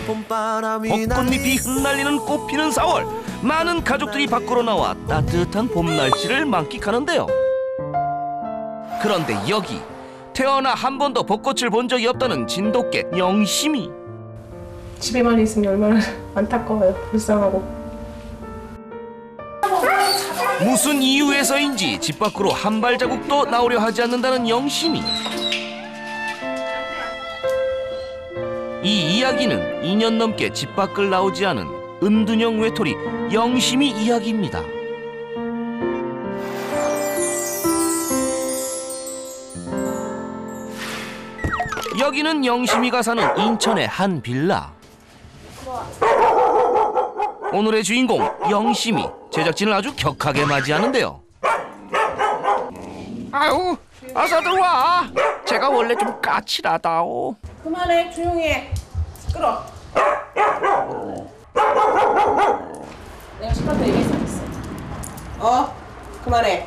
벚꽃잎이 흩날리는 꽃피는 4월. 많은 가족들이 밖으로 나와 따뜻한 봄 날씨를 만끽하는데요. 그런데 여기 태어나 한 번도 벚꽃을 본 적이 없다는 진돗개 영심이. 집에만 있으면 얼마나 안타까워요. 불쌍하고. 무슨 이유에서인지 집 밖으로 한 발자국도 나오려 하지 않는다는 영심이. 이 이야기는 2년 넘게 집 밖을 나오지 않은 은둔형 외톨이 영심이 이야기입니다. 여기는 영심이가 사는 인천의 한 빌라. 오늘의 주인공 영심이 제작진을 아주 격하게 맞이하는데요. 아유, 어서 들어와. 제가 원래 좀 까칠하다오. 그만해, 조용히 해. 시끄러. 내가 시끄럽다 얘기했어. 그만해.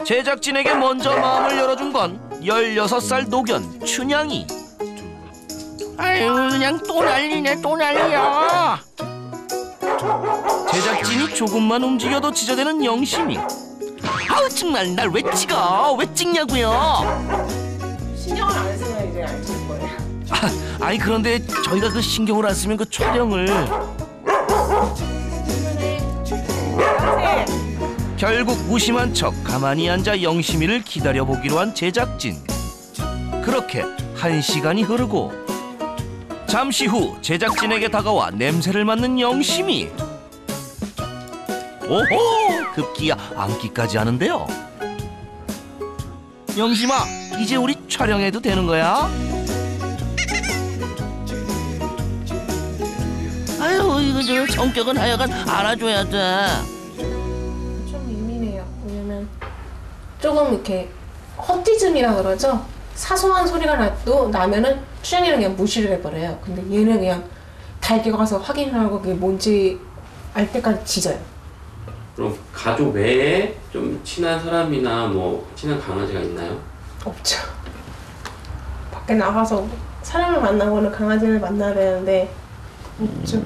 제작진에게 먼저 마음을 열어준 건 16살 노견 춘향이. 아유, 그냥 또 난리네, 또 난리야. 제작진이 조금만 움직여도 지저대는 영심이. 아우, 정말 날 왜 찍어? 왜 찍냐고요? 신경을 안 쓰면 이제 안 찍을 거예요. 아니 그런데 저희가 그 신경을 안 쓰면 그 촬영을. 결국 무심한 척 가만히 앉아 영심이를 기다려보기로 한 제작진. 그렇게 1시간이 흐르고 잠시 후 제작진에게 다가와 냄새를 맡는 영심이. 오호! 급기야 안기까지 하는데요. 영심아, 이제 우리 촬영해도 되는 거야? 아유, 이거 저 성격은 하여간 알아줘야 돼. 좀 예민해요. 왜냐면 조금 이렇게 헛디즘이라 그러죠. 사소한 소리가 나면은 춘향이는 그냥 무시를 해버려요. 근데 얘는 그냥 달게 가서 확인을 하고 그게 뭔지 알 때까지 짖어요. 그럼 가족 외에 좀 친한 사람이나 뭐 친한 강아지가 있나요? 없죠. 밖에 나가서 사람을 만나거나 강아지를 만나야 되는데 없죠.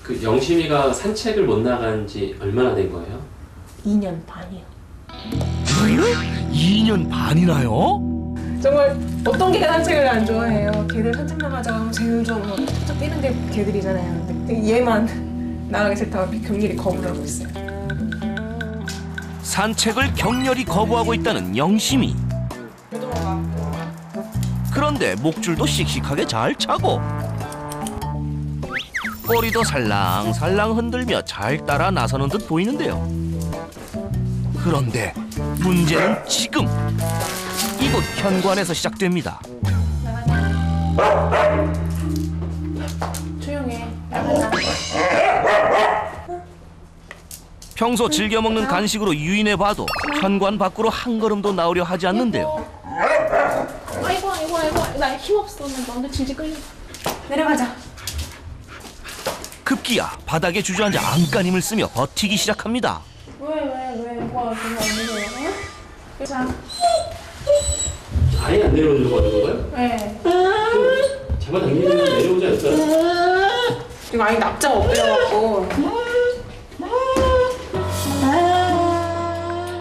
그 영심이가 산책을 못 나간 지 얼마나 된 거예요? 2년 반이요. 2년 반이나요? 정말 어떤 개가 산책을 안 좋아해요. 개들 산책 나가자 하면 제일 좋아하는 쫙 뛰는 게 개들이잖아요. 근데 얘만 나가기 싫다고 격렬히 거부를 하고 있어요. 산책을 격렬히 거부하고 있다는 영심이. 그런데 목줄도 씩씩하게 잘 차고 꼬리도 살랑살랑 흔들며 잘 따라 나서는 듯 보이는데요. 그런데 문제는 지금 이곳 현관에서 시작됩니다. 조용해. 평소 즐겨 먹는 간식으로 유인해봐도 현관 밖으로 한 걸음도 나오려 하지 않는데요. 아이고 나 힘없어. 너한테 질질 끌려. 내려가자. 급기야 바닥에 주저앉아 안간힘을 쓰며 버티기 시작합니다. 왜 뭐가 그거 안 되세요? 자. 아예 안 내려오려고 하는 거예요? 네. 잡아당기면 내려오지 않을까요? 지금 아예 납작 엎드려갖고.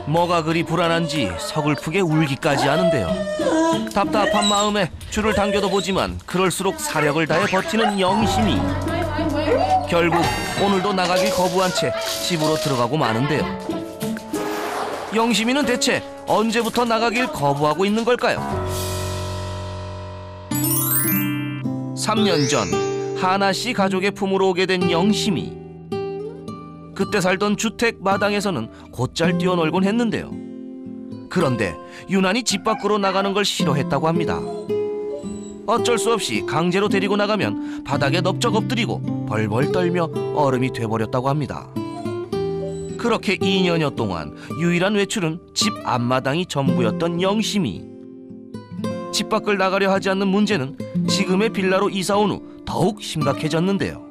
뭐가 그리 불안한지 서글프게 울기까지 하는데요. 답답한 마음에 줄을 당겨도 보지만 그럴수록 사력을 다해 버티는 영심이. 결국 오늘도 나가길 거부한 채 집으로 들어가고 마는데요. 영심이는 대체 언제부터 나가길 거부하고 있는 걸까요? 3년 전 하나씨 가족의 품으로 오게 된 영심이. 그때 살던 주택 마당에서는 곧잘 뛰어놀곤 했는데요. 그런데 유난히 집 밖으로 나가는 걸 싫어했다고 합니다. 어쩔 수 없이 강제로 데리고 나가면 바닥에 넙적 엎드리고 벌벌 떨며 얼음이 돼버렸다고 합니다. 그렇게 2년여 동안 유일한 외출은 집 앞마당이 전부였던 영심이. 집 밖을 나가려 하지 않는 문제는 지금의 빌라로 이사 온 후 더욱 심각해졌는데요.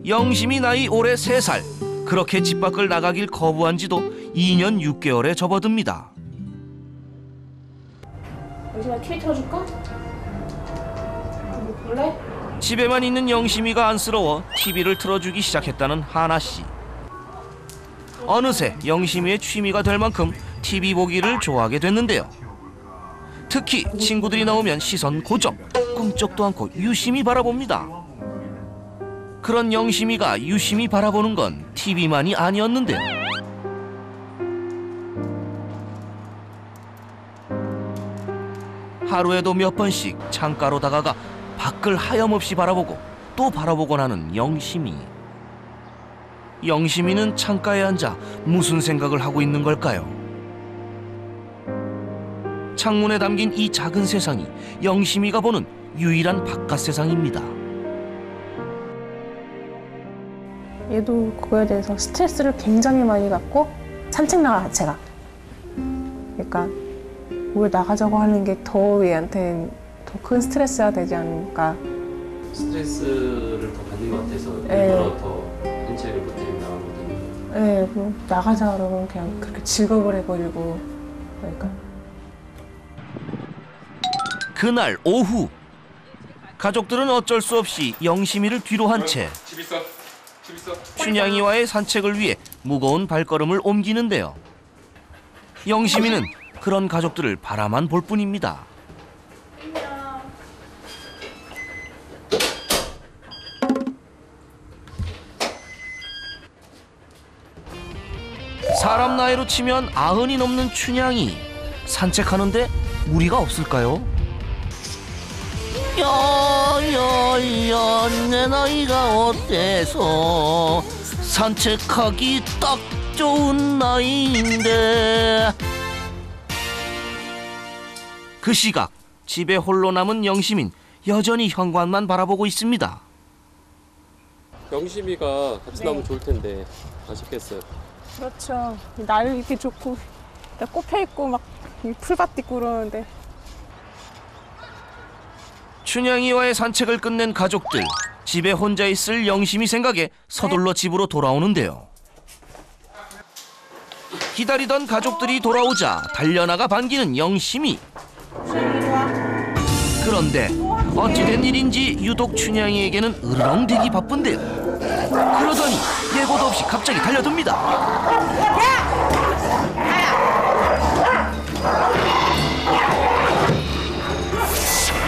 영심이 나이 올해 3살. 그렇게 집 밖을 나가길 거부한 지도 2년 6개월에 접어듭니다. 여기서 TV 틀어줄까? 집에만 있는 영심이가 안쓰러워 TV를 틀어주기 시작했다는 하나 씨. 어느새 영심이의 취미가 될 만큼 TV 보기를 좋아하게 됐는데요. 특히 친구들이 나오면 시선 고정, 꿈쩍도 않고 유심히 바라봅니다. 그런 영심이가 유심히 바라보는 건 TV만이 아니었는데요. 하루에도 몇 번씩 창가로 다가가 밖을 하염없이 바라보고 또 바라보곤 하는 영심이. 영심이는 창가에 앉아 무슨 생각을 하고 있는 걸까요? 창문에 담긴 이 작은 세상이 영심이가 보는 유일한 바깥 세상입니다. 얘도 그거에 대해서 스트레스를 굉장히 많이 받고 산책 나가 자체가. 그러니까 뭘 나가자고 하는 게 더 얘한테는 더 큰 스트레스가 되지 않을까. 스트레스를 더 받는 것 같아서 네. 일부러 더 산책을 못 나가거든요. 네, 뭐 나가자 그러면 그냥 그렇게 즐겁을 해버리고. 그러니까. 그날 오후 가족들은 어쩔 수 없이 영심이를 뒤로 한 채 집 있어. 춘향이와의 산책을 위해 무거운 발걸음을 옮기는데요. 영심이는 그런 가족들을 바라만 볼 뿐입니다. 사람 나이로 치면 90이 넘는 춘향이 산책하는데 무리가 없을까요? 야야야 내 나이가 어때서 산책하기 딱 좋은 나이인데. 그 시각 집에 홀로 남은 영심인 여전히 현관만 바라보고 있습니다. 영심이가 같이 나오면 좋을 텐데 아쉽겠어요. 그렇죠. 날 이렇게 좋고 꽃 펴있고 막 풀밭 있고 그러는데. 춘향이와의 산책을 끝낸 가족들. 집에 혼자 있을 영심이 생각에 서둘러 집으로 돌아오는데요. 기다리던 가족들이 돌아오자 달려나가 반기는 영심이. 그런데 어찌된 일인지 유독 춘향이에게는 으르렁대기 바쁜데요. 그러더니 예고도 없이 갑자기 달려듭니다.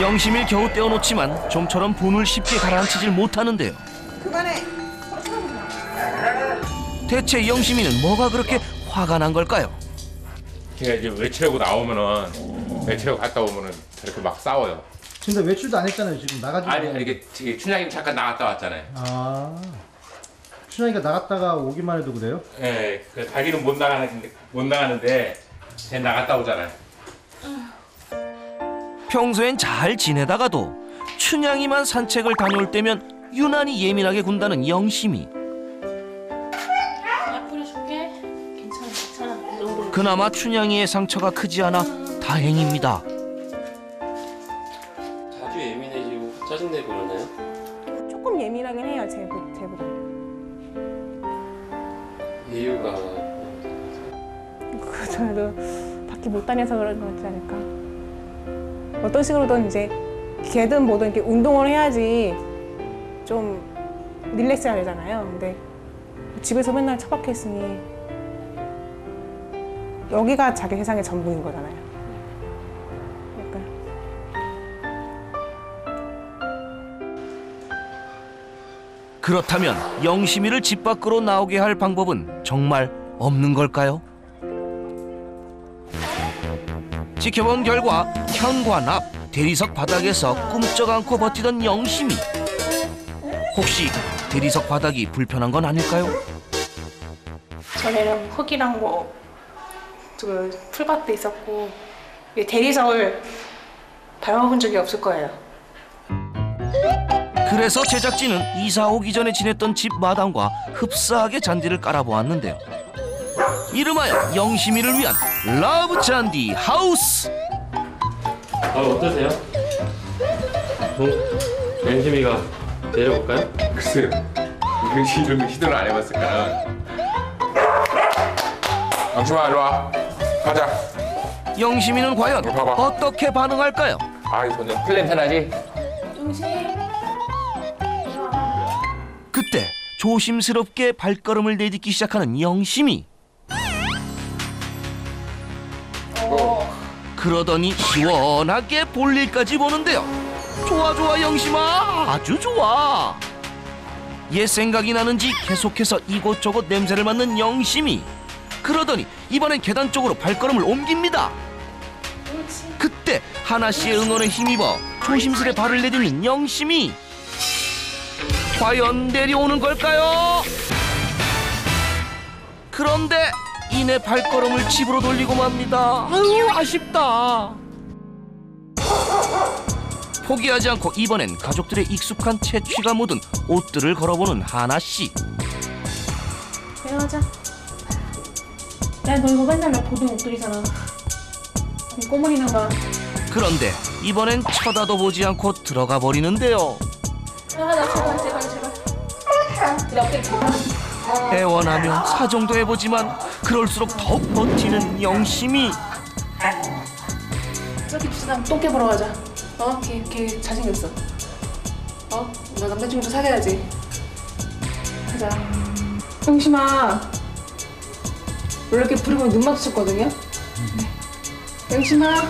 영심이를 겨우 떼어놓지만 좀처럼 분을 쉽게 가라앉히질 못하는데요. 그만해. 대체 영심이는 뭐가 그렇게 화가 난 걸까요? 걔가 이제 외출하고 나오면은 외출하고 갔다 오면은 저렇게 막 싸워요. 근데 외출도 안 했잖아요. 지금 나가지고. 아니 이게 춘향이 잠깐 나갔다 왔잖아요. 아, 춘향이가 나갔다가 오기만 해도 그래요? 예, 그 자기는 못 나가는데 걔 나갔다 오잖아요. 평소엔 잘 지내다가도 춘향이만 산책을 다녀올 때면 유난히 예민하게 군다는 영심이. 약 뿌려줄게. 괜찮아. 이 정도. 그나마 춘향이의 상처가 크지 않아 다행입니다. 자주 예민해지고 짜증내고 그러나요? 조금 예민하긴 해요, 쟤보다. 이유가 저도 밖에 못 다녀서 그런 거 같지 않을까. 어떤 식으로든 이제 걔든 뭐든 이렇게 운동을 해야지 좀 릴렉스가 되잖아요. 근데 집에서 맨날 처박혀 있으니 여기가 자기 세상의 전부인 거잖아요. 그러니까 그렇다면 영심이를 집 밖으로 나오게 할 방법은 정말 없는 걸까요? 지켜본 결과 현관 앞 대리석 바닥에서 꿈쩍 않고 버티던 영심이. 혹시 대리석 바닥이 불편한 건 아닐까요? 전에는 흙이랑 그 풀밭도 있었고 대리석을 밟아본 적이 없을 거예요. 그래서 제작진은 이사 오기 전에 지냈던 집 마당과 흡사하게 잔디를 깔아보았는데요. 이름하여 영심이를 위한 러브 잔디 하우스. 어떠세요? 영심이가 내려볼까요? 글쎄요. 이런 시도를 안 해봤을까. 영심아 일로 와. 가자. 영심이는 과연 봐봐. 어떻게 반응할까요? 아이 손님 풀 냄새 나지? 영심. 그때 조심스럽게 발걸음을 내딛기 시작하는 영심이. 그러더니 시원하게 볼일까지 보는데요. 좋아 좋아 영심아, 아주 좋아. 옛 생각이 나는지 계속해서 이곳저곳 냄새를 맡는 영심이. 그러더니 이번엔 계단 쪽으로 발걸음을 옮깁니다. 그때 하나씨의 응원에 힘입어 조심스레 발을 내딛는 영심이. 과연 내려오는 걸까요? 그런데 이내 발걸음을 집으로 돌리고 맙니다. 아유, 아쉽다. 포기하지 않고 이번엔 가족들의 익숙한 채취가 묻은 옷들을 걸어보는 하나씨. 내려가자. 야, 너 이거 맨날 나 보던 옷들이잖아. 꼬물이나 봐. 그런데 이번엔 쳐다도 보지 않고 들어가 버리는데요. 나 제발. 이렇게 애원하며 사정도 해보지만 그럴수록 더욱 버티는 영심이. 이렇게 비싸면 똥개 보러 가자. 걔 잘생겼어. 나 남자친구도 사귀어야지. 가자. 영심아. 원래 이렇게 부르면 눈 마주쳤거든요? 영심아.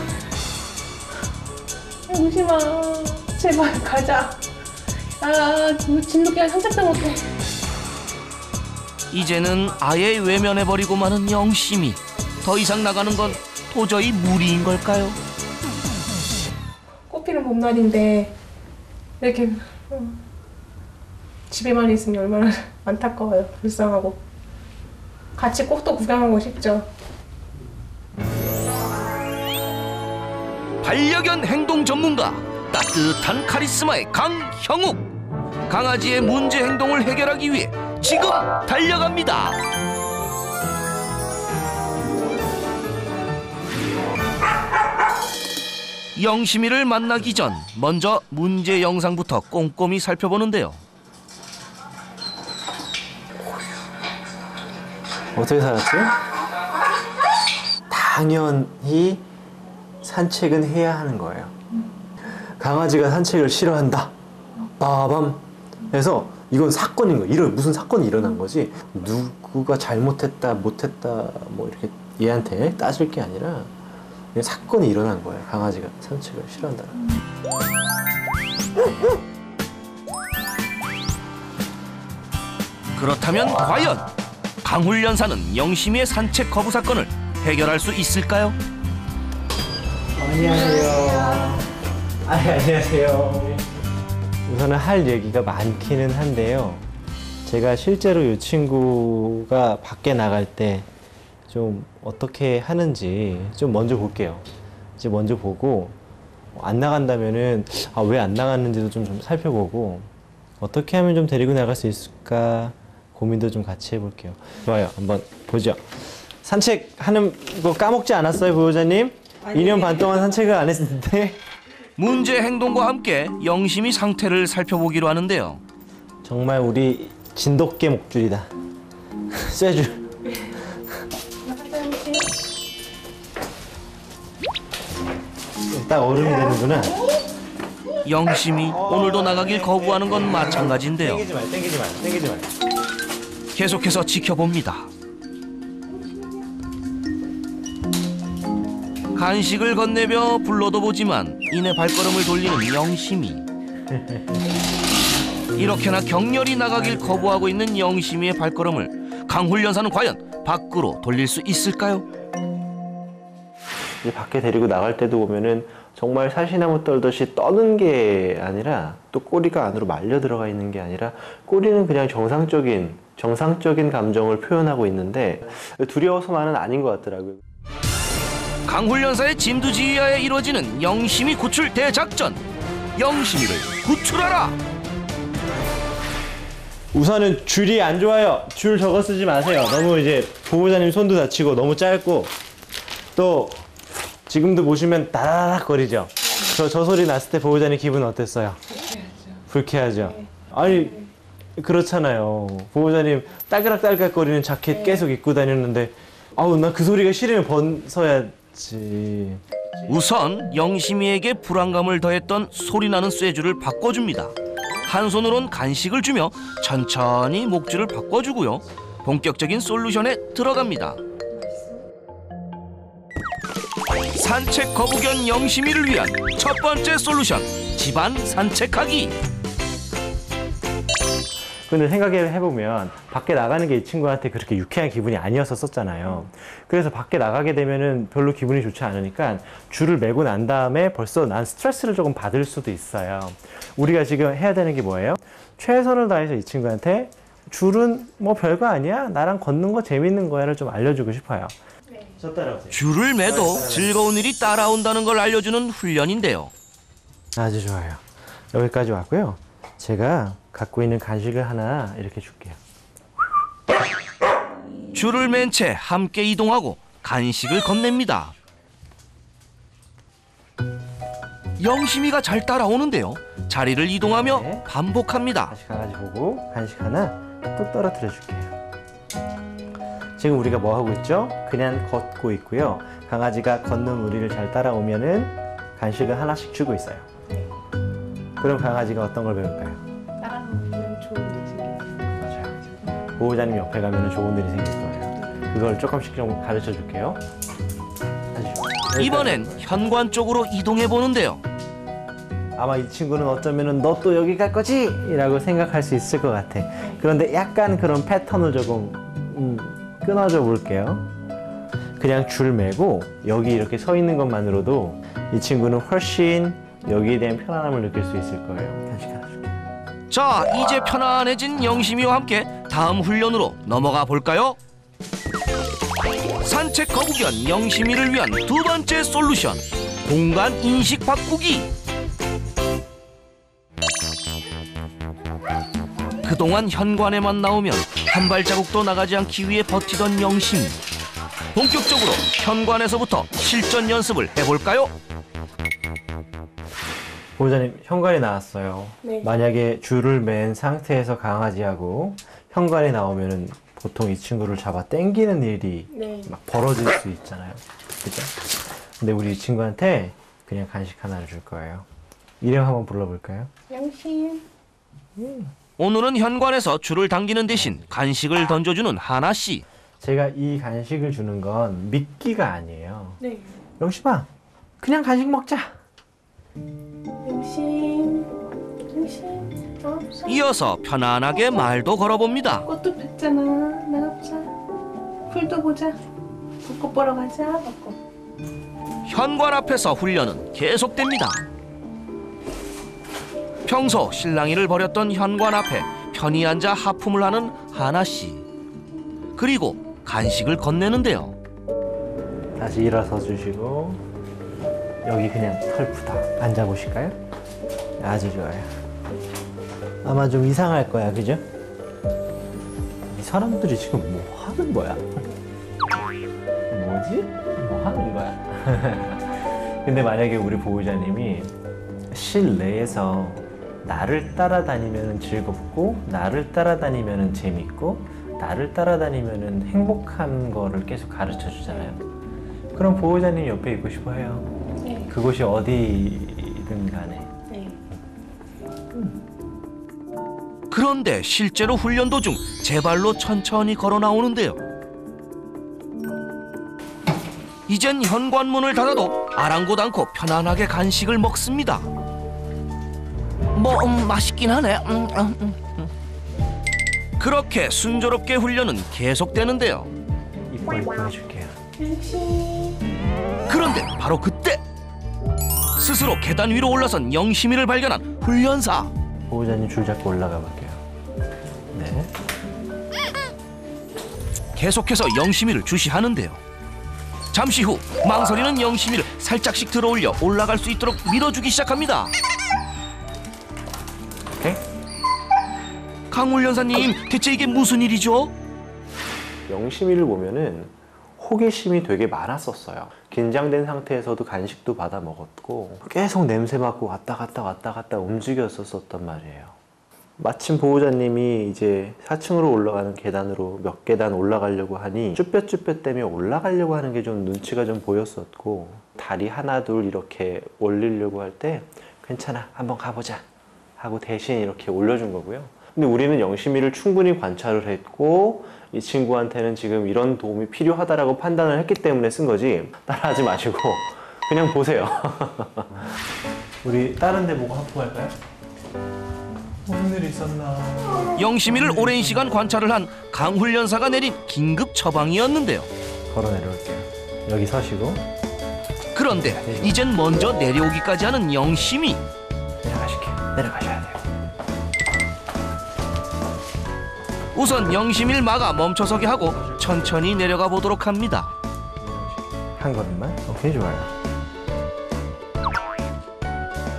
제발 가자. 진돗개가 산책도 못해. 이제는 아예 외면해버리고 마는 영심이. 더 이상 나가는 건 도저히 무리인 걸까요? 꽃피는 봄날인데 이렇게 집에만 있으면 얼마나 안타까워요. 불쌍하고. 같이 꽃도 구경하고 싶죠. 반려견 행동 전문가, 따뜻한 카리스마의 강형욱. 강아지의 문제 행동을 해결하기 위해 지금 달려갑니다. 영심이를 만나기 전 먼저 문제 영상부터 꼼꼼히 살펴보는데요. 어떻게 살았지? 당연히 산책은 해야 하는 거예요. 강아지가 산책을 싫어한다. 빠밤. 그래서 이건 사건인 거예요. 무슨 사건이 일어난 거지. 누구가 잘못했다, 못했다, 뭐 이렇게 얘한테 따질 게 아니라 그냥 사건이 일어난 거예요. 강아지가 산책을 싫어한다. 그렇다면 과연 강훈련사는 영심이의 산책 거부 사건을 해결할 수 있을까요? 안녕하세요. 안녕하세요. 우선은 할 얘기가 많기는 한데요. 제가 실제로 이 친구가 밖에 나갈 때 좀 어떻게 하는지 좀 먼저 볼게요. 이제 먼저 보고 안 나간다면은 왜 안 나갔는지도 좀 살펴보고 어떻게 하면 좀 데리고 나갈 수 있을까 고민도 좀 같이 해볼게요. 좋아요. 한번 보죠. 산책하는 거 까먹지 않았어요, 보호자님? 2년 반 동안 산책을 안 했는데. 문제 행동과 함께 영심이 상태를 살펴보기로 하는데요. 정말 우리 진돗개 목줄이다. 쇠줄. 딱 얼음이 되는구나. 영심이 오늘도 나가길 거부하는 건 마찬가지인데요. 땡기지 마. 계속해서 지켜봅니다. 간식을 건네며 불러도 보지만 이내 발걸음을 돌리는 영심이. 이렇게나 격렬히 나가길 거부하고 있는 영심이의 발걸음을 강훈련사는 과연 밖으로 돌릴 수 있을까요? 이제 밖에 데리고 나갈 때도 보면은 정말 사시나무 떨듯이 떠는 게 아니라 또 꼬리가 안으로 말려 들어가 있는 게 아니라 꼬리는 그냥 정상적인 감정을 표현하고 있는데 두려워서만은 아닌 것 같더라고요. 강훈련사의 진두지휘하에 이루어지는 영심이 구출 대작전. 영심이를 구출하라. 우선은 줄이 안 좋아요. 줄 저거 쓰지 마세요. 너무 이제 보호자님 손도 다치고 너무 짧고 또 지금도 보시면 다라락 거리죠. 저 소리 났을 때 보호자님 기분 어땠어요? 불쾌하죠. 아니 그렇잖아요. 보호자님 딸깍딸깍 거리는 자켓 계속 입고 다녔는데 나 그 소리가 싫으면 벗어야지. 우선 영심이에게 불안감을 더했던 소리나는 쇠줄을 바꿔줍니다. 한 손으론 간식을 주며 천천히 목줄을 바꿔주고요. 본격적인 솔루션에 들어갑니다. 산책 거북연 영심이를 위한 첫 번째 솔루션, 집안 산책하기. 근데 생각해보면 밖에 나가는 게 이 친구한테 그렇게 유쾌한 기분이 아니었었잖아요. 그래서 밖에 나가게 되면은 별로 기분이 좋지 않으니까 줄을 매고 난 다음에 벌써 난 스트레스를 조금 받을 수도 있어요. 우리가 지금 해야 되는 게 뭐예요? 최선을 다해서 이 친구한테 줄은 뭐 별거 아니야, 나랑 걷는 거 재밌는 거야를 좀 알려주고 싶어요. 저 따라오세요. 줄을 매도 즐거운 일이 따라온다는 걸 알려주는 훈련인데요. 아주 좋아요. 여기까지 왔고요. 제가 갖고 있는 간식을 하나 이렇게 줄게요. 줄을 맨 채 함께 이동하고 간식을 건넵니다. 영심이가 잘 따라오는데요. 자리를 이동하며 네. 반복합니다. 다시 강아지 보고 간식 하나 뚝 떨어뜨려 줄게요. 지금 우리가 뭐 하고 있죠? 그냥 걷고 있고요. 강아지가 걷는 우리를 잘 따라오면은 간식을 하나씩 주고 있어요. 그럼 강아지가 어떤 걸 배울까요? 따라오면 좋은 일이 생기는 맞아요. 보호자님 옆에 가면 좋은 일이 생길 거예요. 그걸 조금씩 좀 가르쳐 줄게요. 아주 좋아요. 이번엔 현관 쪽으로 이동해 보는데요. 아마 이 친구는 어쩌면은 너 또 여기 갈 거지? 라고 생각할 수 있을 것 같아. 그런데 약간 그런 패턴을 조금 끊어줘 볼게요. 그냥 줄 매고 여기 이렇게 서 있는 것만으로도 이 친구는 훨씬 여기에 대한 편안함을 느낄 수 있을 거예요. 간식 하나 줄게요. 자, 이제 편안해진 영심이와 함께 다음 훈련으로 넘어가 볼까요? 산책 거북연 영심이를 위한 두 번째 솔루션, 공간 인식 바꾸기. 그동안 현관에만 나오면 한 발자국도 나가지 않기 위해 버티던 영심이. 본격적으로 현관에서부터 실전 연습을 해볼까요? 보호자님, 현관에 나왔어요. 네. 만약에 줄을 맨 상태에서 강아지하고 현관에 나오면은 보통 이 친구를 잡아 당기는 일이 네. 막 벌어질 수 있잖아요. 그죠? 근데 우리 이 친구한테 그냥 간식 하나를 줄 거예요. 이름 한번 불러볼까요? 영심. 오늘은 현관에서 줄을 당기는 대신 간식을 던져주는 하나 씨. 제가 이 간식을 주는 건 미끼가 아니에요. 네. 영심아, 그냥 간식 먹자. 영심. 영심. 없어. 이어서 편안하게 말도 걸어봅니다. 꽃도 폈잖아. 나가보자. 풀도 보자. 벚꽃 보러 가자. 벚꽃. 현관 앞에서 훈련은 계속됩니다. 평소 실랑이를 벌였던 현관 앞에 편히 앉아 하품을 하는 하나 씨. 그리고 간식을 건네는데요. 다시 일어서 주시고 여기 그냥 털푸다 앉아보실까요? 아주 좋아요. 아마 좀 이상할 거야, 그죠? 이 사람들이 지금 뭐 하는 거야? 뭐지? 뭐 하는 거야? 근데 만약에 우리 보호자님이 실내에서 나를 따라다니면 즐겁고 나를 따라다니면 재밌고 나를 따라다니면 행복한 거를 계속 가르쳐 주잖아요. 그럼 보호자님 옆에 있고 싶어 해요. 네. 그곳이 어디든 간에. 네. 그런데 실제로 훈련 도중 제 발로 천천히 걸어 나오는데요. 이젠 현관문을 닫아도 아랑곳 않고 편안하게 간식을 먹습니다. 뭐 맛있긴 하네. 그렇게 순조롭게 훈련은 계속되는데요. 이뻐 해줄게요. 영심. 그런데 바로 그때 스스로 계단 위로 올라선 영심이를 발견한 훈련사. 보호자님 줄 잡고 올라가 볼게요. 네. 계속해서 영심이를 주시하는데요. 잠시 후 망설이는 영심이를 살짝씩 들어올려 올라갈 수 있도록 밀어주기 시작합니다. 오케이. 강 훈련사님, 대체 이게 무슨 일이죠? 영심이를 보면은 호기심이 되게 많았었어요. 긴장된 상태에서도 간식도 받아 먹었고 계속 냄새 맡고 왔다 갔다 움직였었단 말이에요. 마침 보호자님이 이제 4층으로 올라가는 계단으로 몇 계단 올라가려고 하니 쭈뼛쭈뼛 때문에 올라가려고 하는 게 좀 눈치가 좀 보였었고 다리 하나 둘 이렇게 올리려고 할 때 괜찮아, 한번 가보자 하고 대신 이렇게 올려준 거고요. 근데 우리는 영심이를 충분히 관찰을 했고 이 친구한테는 지금 이런 도움이 필요하다라고 판단을 했기 때문에 쓴 거지 따라하지 마시고 그냥 보세요. 우리 다른 데 보고 하프 할까요? 무슨 일 있었나? 영심이를 오랜 시간 관찰을 한 강훈련사가 내린 긴급 처방이었는데요. 걸어 내려올게요. 여기 서시고 그런데 이젠 먼저 내려오기까지 하는 영심이. 내려가실게요. 내려가셔야 돼요. 우선 영심이를 막아 멈춰서게 하고 천천히 내려가 보도록 합니다. 한 걸음만. 오케이, 좋아요.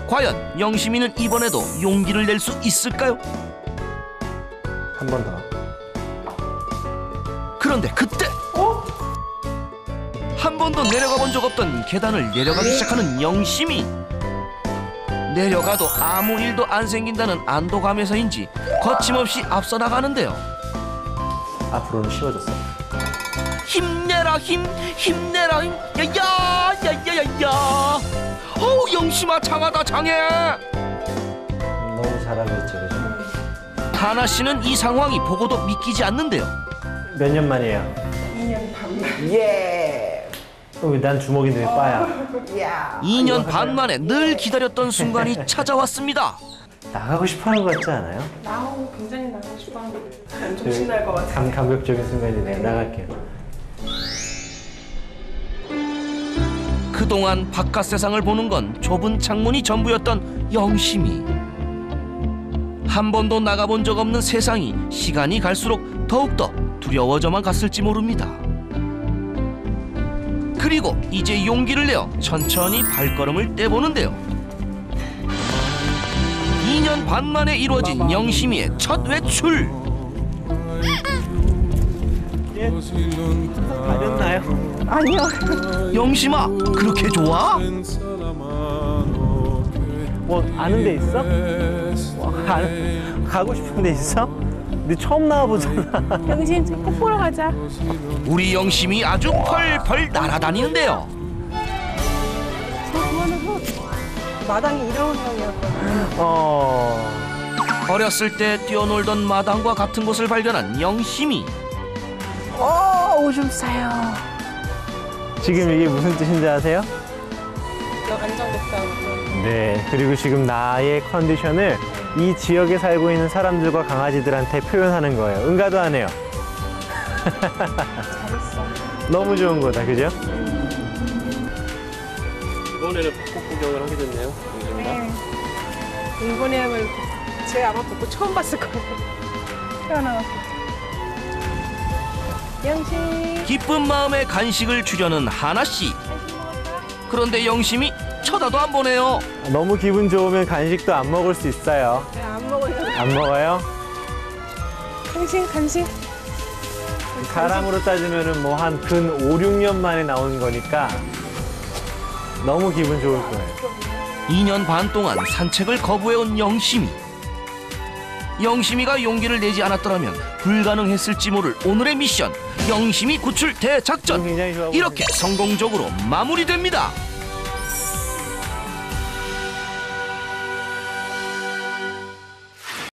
과연 영심이는 이번에도 용기를 낼 수 있을까요? 한 번 더. 그런데 그때 한 번도 내려가 본 적 없던 계단을 내려가기 시작하는 영심이. 내려가도 아무 일도 안 생긴다는 안도감에서인지 거침없이 앞서 나가는데요. 앞으로는 쉬워졌어. 힘내라 힘내라 힘 야야야야야야. 어우 영심아 장하다 장해. 너무 잘하고 있죠, 그죠? 하나 씨는 이 상황이 보고도 믿기지 않는데요. 몇 년 만이에요? 2년 반만. 예! 난 주먹인데 왜 빠야? 2년 반 만에 늘 기다렸던 순간이 찾아왔습니다. 나가고 싶어하는 것 같지 않아요? 굉장히 나가고 싶어 하는데 엄청 신날 것 같아요. 감격적인 순간이네. 나갈게요. 그동안 바깥 세상을 보는 건 좁은 창문이 전부였던 영심이. 한 번도 나가본 적 없는 세상이 시간이 갈수록 더욱더 두려워져만 갔을지 모릅니다. 그리고 이제 용기를 내어 천천히 발걸음을 떼보는데요. 2년 반 만에 이루어진 영심이의 첫 외출. 가렸나요? 영심아, 그렇게 좋아? 뭐 아는 데 있어? 가고 싶은 데 있어? 근데 처음 나와보잖아. 영신 꼭 보러 가자. 우리 영심이 아주 펄펄 날아다니는데요. 마당이 이런 모양이었거든요. 어렸을 때 뛰어놀던 마당과 같은 곳을 발견한 영심이. 오줌 싸요. 지금 이게 무슨 뜻인지 아세요? 안정됐다. 네. 그리고 지금 나의 컨디션을 이 지역에 살고 있는 사람들과 강아지들한테 표현하는 거예요. 응가도 안 해요. 잘했어. 너무 좋은 거다, 그죠? 이번에는 벚꽃 구경을 하게 됐네요. 네. 이번에 하면 제가 아마 벚꽃 처음 봤을 거예요. 태어나서. 영신. 기쁜 마음에 간식을 주려는 하나씨. 그런데 영심이 쳐다도 안 보네요. 너무 기분 좋으면 간식도 안 먹을 수 있어요. 안 먹어요. 안 먹어요? 간식. 사람으로 따지면은 뭐 한 근 5, 6년 만에 나오는 거니까 너무 기분 좋을 거예요. 2년 반 동안 산책을 거부해온 영심이. 영심이가 용기를 내지 않았더라면 불가능했을지 모를 오늘의 미션 영심이 구출 대작전. 굉장히 좋아 보이네. 이렇게 성공적으로 마무리됩니다.